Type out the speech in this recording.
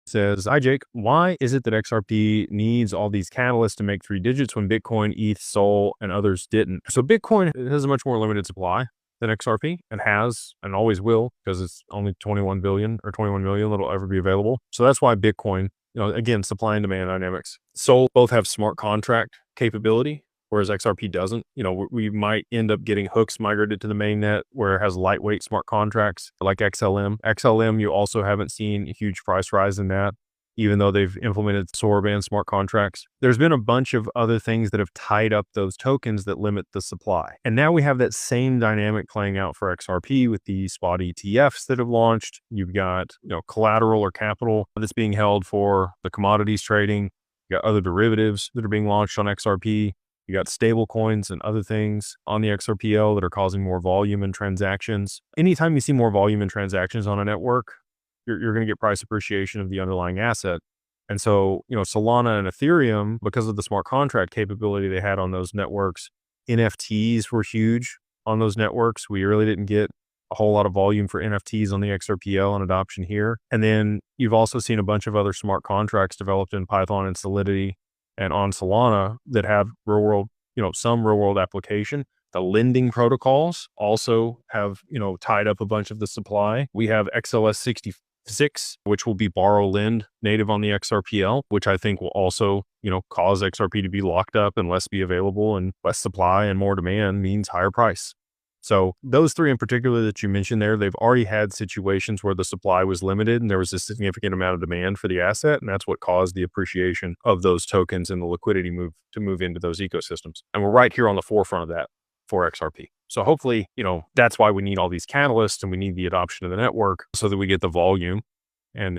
Says, hi, Jake. Why is it that XRP needs all these catalysts to make 3 digits when Bitcoin, ETH, Sol, and others didn't? So Bitcoin has a much more limited supply than XRP, and has and always will, because it's only 21 billion or 21 million that'll ever be available. So that's why Bitcoin, again, supply and demand dynamics. Sol both have smart contract capability, whereas XRP doesn't. We might end up getting hooks migrated to the mainnet where it has lightweight smart contracts like XLM. XLM, you also haven't seen a huge price rise in that, even though they've implemented Soroban smart contracts. There's been a bunch of other things that have tied up those tokens that limit the supply. And now we have that same dynamic playing out for XRP with the spot ETFs that have launched. You've got, collateral or capital that's being held for the commodities trading. You got other derivatives that are being launched on XRP. You got stable coins and other things on the XRPL that are causing more volume in transactions. Anytime you see more volume in transactions on a network, you're going to get price appreciation of the underlying asset. And so, Solana and Ethereum, because of the smart contract capability they had on those networks, NFTs were huge on those networks. We really didn't get a whole lot of volume for NFTs on the XRPL and adoption here. And then you've also seen a bunch of other smart contracts developed in Python and Solidity and on Solana that have real world, some real world application. The lending protocols also have, tied up a bunch of the supply. We have XLS 66, which will be borrow lend native on the XRPL, which I think will also, cause XRP to be locked up and less be available, and less supply and more demand means higher price. So those three in particular that you mentioned there, they've already had situations where the supply was limited and there was a significant amount of demand for the asset. And that's what caused the appreciation of those tokens and the liquidity to move into those ecosystems. And we're right here on the forefront of that for XRP. So hopefully, that's why we need all these catalysts and we need the adoption of the network so that we get the volume. And